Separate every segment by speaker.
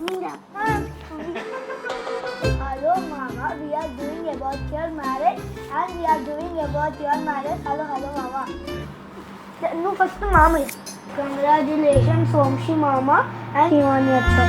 Speaker 1: Hello, Mama. We are doing about your marriage, and we are doing about your marriage. Hello, Mama. No, first Mama. Congratulations, Somshi Mama, and Himani Acha.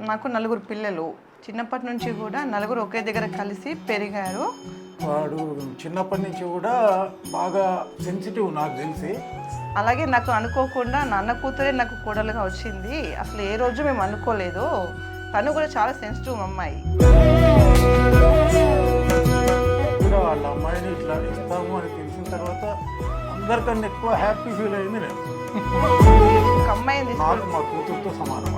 Speaker 2: నాకు నలుగురు పిల్లలు. చిన్నప్పటి నుంచి కూడా నలుగురు ఒకే దగ్గర కలిసి పెరిగారు.
Speaker 3: వాడు చిన్నప్పటి నుంచి కూడా బాగా సెన్సిటివ్ నాకు తెలిసి.
Speaker 2: అలాగే నాకు అనుకోకుండా నాన్న కూతురే నాకు కోడలుగా వచ్చింది. అసలు ఏ రోజు మేము అనుకోలేదు. తను కూడా చాలా సెన్సిటివ్ అమ్మాయి.
Speaker 3: వాళ్ళ అమ్మాయిని ఇట్లా ఇస్తాము అని తెలిసిన తర్వాత అందరికన్నా ఎక్కువ హ్యాపీ ఫీల్ అయింది నేను.
Speaker 2: ఒక అమ్మాయిని
Speaker 3: నాకు మా కూతురుతో సమానం.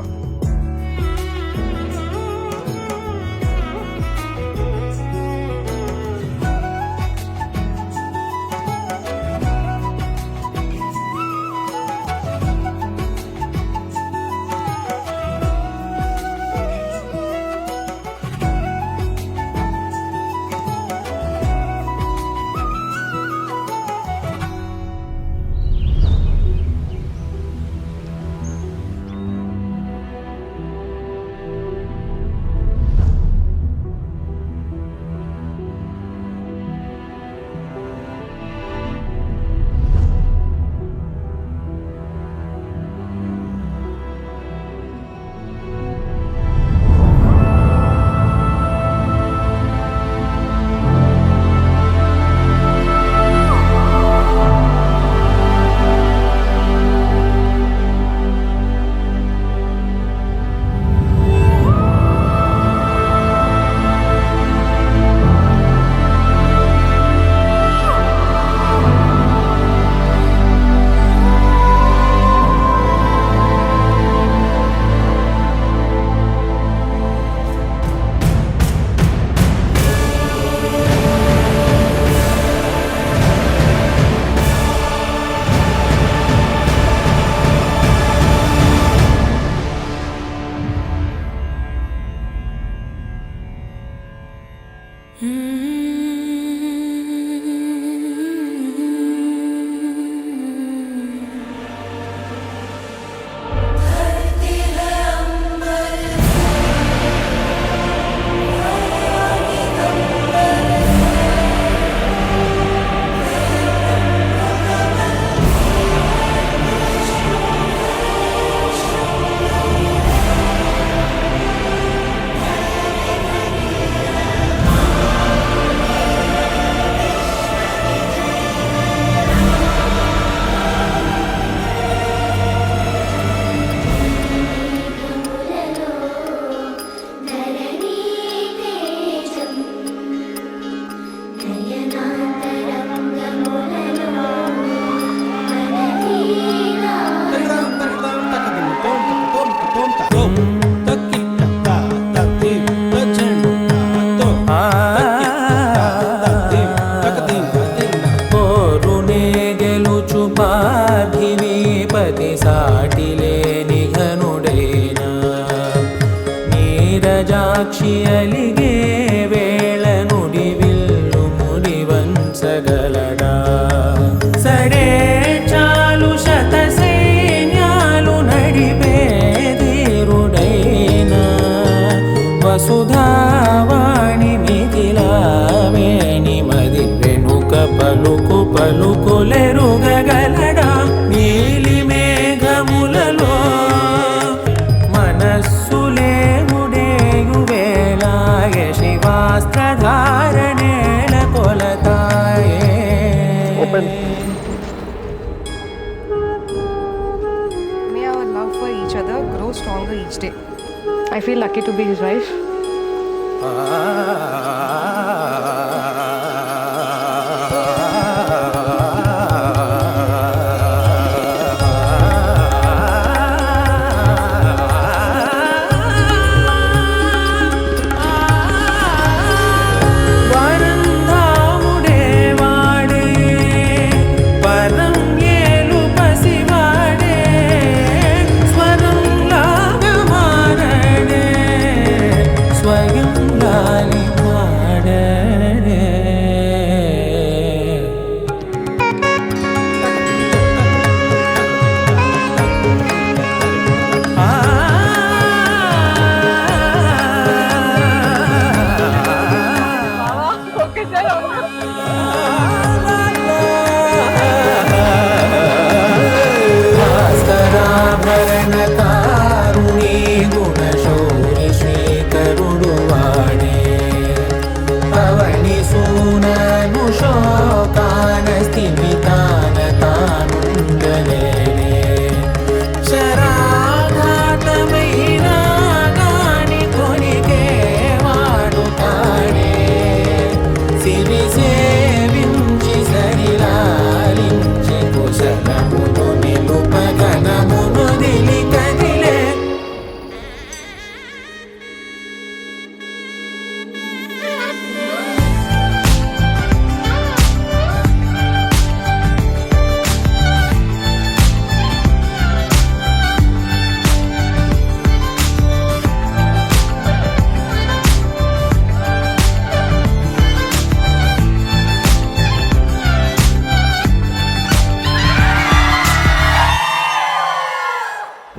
Speaker 4: సాక్షి అలిగే వేళ నుడి విల్లు ముడి వంచగలడా సడే చాలు శత సైన్యాలు నడిపే ధీరుడైనా వసుధావాణి మిథిలావేణి మది వెనుక పలుకు పలుకులెరుగగలడా నీలి మేఘములలో శివాస్త్రధారణేల కొలతాయే.
Speaker 2: May our love for each each other, grow stronger each day.
Speaker 5: I feel lucky to be his wife.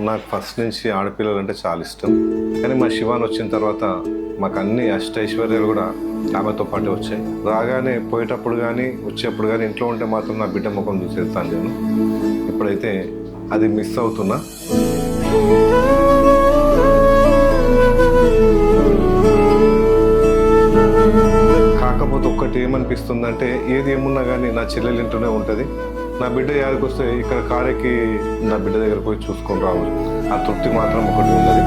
Speaker 6: నాకు ఫస్ట్ నుంచి ఆడపిల్లలు అంటే చాలా ఇష్టం. కానీ మా శివాన్ వచ్చిన తర్వాత మాకు అన్ని అష్టైశ్వర్యాలు కూడా ఆమెతో పాటు వచ్చాయి. రాగానే పోయేటప్పుడు కానీ వచ్చేప్పుడు కానీ ఇంట్లో ఉంటే మాత్రం నా బిడ్డ ముఖం చూసేస్తాను నేను. ఇప్పుడైతే అది మిస్ అవుతున్నా. కాకపోతే ఒక్కటి ఏమనిపిస్తుందంటే ఏది ఏమున్నా కానీ నా చెల్లెలు ఇంట్లోనే ఉంటుంది. నా బిడ్డ యాడికి వస్తే ఇక్కడ కారెక్కి నా బిడ్డ దగ్గర పోయి చూసుకొని రావచ్చు. ఆ తృప్తి మాత్రం ఒకటి ఉన్నది.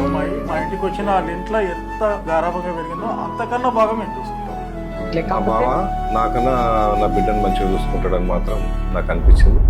Speaker 3: అమ్మాయి మా ఇంటికి వచ్చిన వాళ్ళ ఇంట్లో ఎంత గారాబంగా పెరిగిందో అంతకన్నా బాగా మేము చూసుకుంటాం.
Speaker 6: ఆ బావ నాకన్నా నా బిడ్డను మంచిగా చూసుకుంటాడని మాత్రం నాకు అనిపించింది.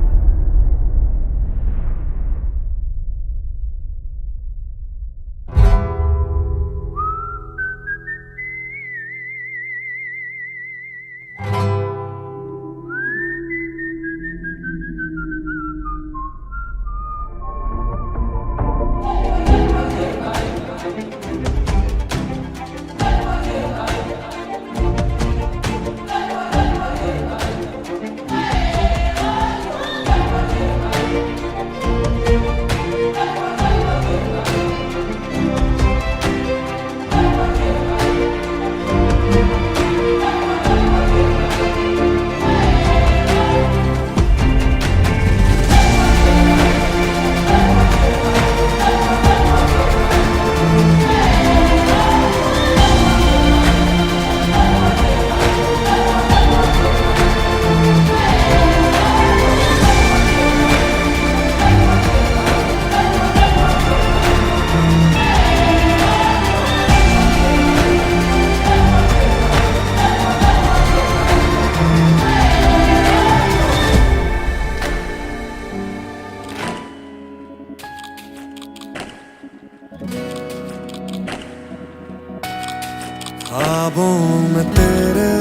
Speaker 7: ख्वाबों में तेरे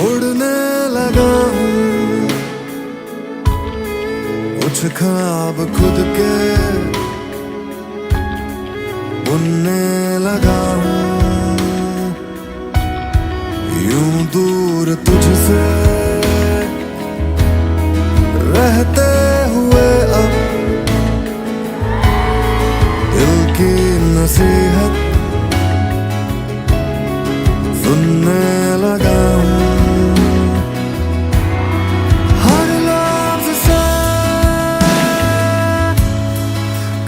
Speaker 7: उड़ने लगा हूँ, कुछ ख्वाब खुद के बुनने लगा हूँ। यूं दूर तुझसे रहते हुए अब दिल की नसीहत सुनने लगा हूँ। हर लफ्ज़ से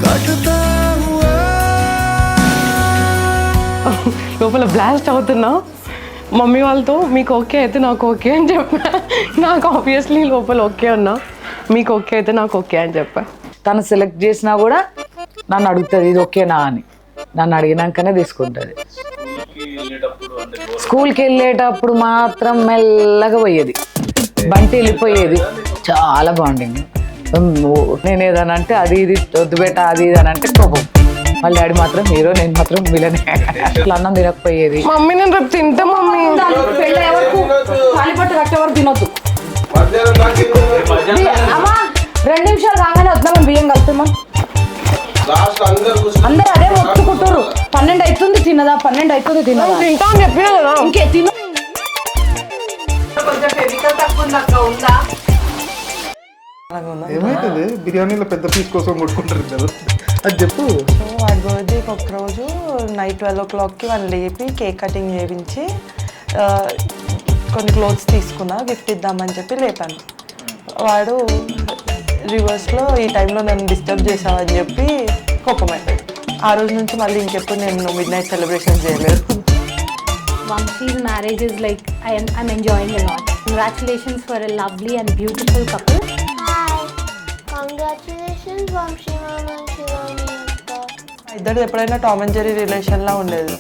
Speaker 7: कटता हुआ
Speaker 5: లోపల బ్లాస్ట్ అవుతున్నావు. మమ్మీ వాళ్ళతో మీకు ఓకే అయితే నాకు ఓకే అని చెప్పా. నాకు ఆబ్వియస్లీ లోపల ఓకే అన్నా, మీకు ఓకే అయితే నాకు ఓకే అని చెప్పా.
Speaker 8: తను సెలెక్ట్ చేసినా కూడా నన్ను అడుగుతుంది ఇది ఓకేనా అని. నన్ను అడిగినాకనే తీసుకుంటుంది. స్కూల్కి వెళ్ళేటప్పుడు మాత్రం మెల్లగా పోయేది, బంటి వెళ్ళిపోయేది. చాలా బాండింగ్. నేను ఏదైనా అంటే అది ఇది వద్దు బేట అది ఇది అని అంటే కోపం. వాళ్ళ డాడీ మాత్రం హీరో, నేను మాత్రం విలనే. అట్లా అన్నం తినకపోయేది.
Speaker 5: మమ్మీ నేను రేపు తింటా మమ్మీ.
Speaker 8: పెళ్ళి ఎవరికి తాలిపట్టు కట్టేవారు తినొద్దు. అమ్మా 2 నిమిషాలు కాగానే వద్దాం, మేము బియ్యం కలుపుతాం. అందరూ అదే మొత్తుకుంటారు. 12 అవుతుంది తినదా, 12 అవుతుంది తినదా.
Speaker 5: తింటా అని చెప్పినా కదా.
Speaker 8: ఇంకే తిను.
Speaker 3: ఏమైతుంది బిర్యానీలో పెద్ద పీస్ కోసం కొట్టుకుంటారు ఇద్దరు. అది చెప్పు.
Speaker 2: సో వాడి బర్త్డేకి ఒకరోజు నైట్ 12 o'clockకి వాళ్ళు లేపి కేక్ కటింగ్ చేయించి కొన్ని క్లోత్స్ తీసుకున్నా గిఫ్ట్ ఇద్దామని చెప్పి లేపాను. వాడు రివర్స్లో ఈ టైంలో నన్ను డిస్టర్బ్ చేసావని చెప్పి కోపమైపోయాడు. ఆ రోజు నుంచి మళ్ళీ ఇంకెప్పుడు నేను మిడ్ నైట్ సెలబ్రేషన్ చేయలేదు.
Speaker 9: Vamshi's marriage is like I'm enjoying a lot. Congratulations for a lovely and beautiful couple.
Speaker 1: Hi. Congratulations, Vamshi Mama and Shivani Akka.
Speaker 2: ఇద్దరు ఎప్పుడైనా టామ్ అండ్ జెర్రీ రిలేషన్లా ఉండేది.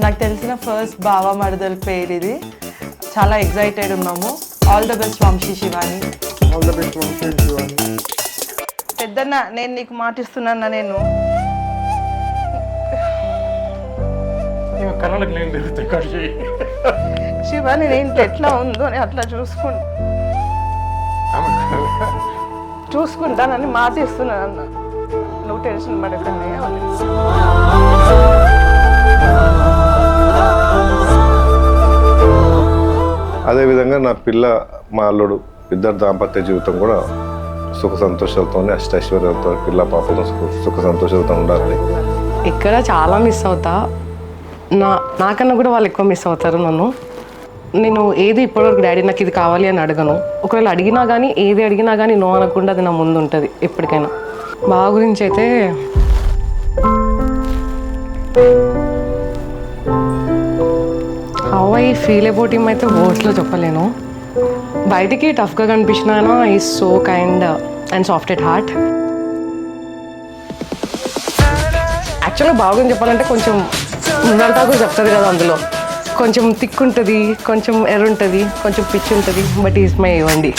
Speaker 2: నాకు తెలిసిన ఫస్ట్ బావ మరదల పేరు ఇది. చాలా ఎక్సైటెడ్ ఉన్నాము. All the best Vamshi Shivani.
Speaker 3: All the best Vamshi Shivani.
Speaker 2: పెద్దన్న నేను నీకు మాటిస్తున్నాను. నేను
Speaker 3: కళ్ళకి నేను తిరుగుతాయి కడిచి
Speaker 2: శివాని నేను ఎట్లా ఉందో అని అట్లా చూసుకుంటానని మాటిస్తున్నాను అన్న. నువ్వు టెన్షన్ పడకండి.
Speaker 6: అదేవిధంగా నా పిల్ల మా అల్లుడు ఇద్దరు దాంపత్య జీవితం కూడా సుఖ సంతోషాలతో అష్టైశ్వర్యాలతో పిల్ల పాపతో సుఖ సంతోషాలతో ఉండాలి.
Speaker 5: ఇక్కడ చాలా మిస్ అవుతా. నాకన్నా కూడా వాళ్ళు ఎక్కువ మిస్ అవుతారు నన్ను. నేను ఏది ఇప్పటివరకు డాడీ నాకు ఇది కావాలి అని అడగను. ఒకవేళ అడిగినా కానీ ఏది అడిగినా కానీ నో అనకుండా అది నా ముందు ఉంటుంది ఎప్పటికైనా. బావ గురించి అయితే how I feel about him అయితే వర్డ్స్లో చెప్పలేను. బయటికి టఫ్గా కనిపించినా is so kind and soft at heart. యాక్చువల్గా బావ గురించి చెప్పాలంటే కొంచెం ముందంతా కూడా చెప్తుంది కదా, అందులో కొంచెం థిక్ ఉంటుంది, కొంచెం ఎర్ర ఉంటుంది, కొంచెం పిచ్ ఉంటుంది. బట్ ఈజ్ మై ఇవ్వండి.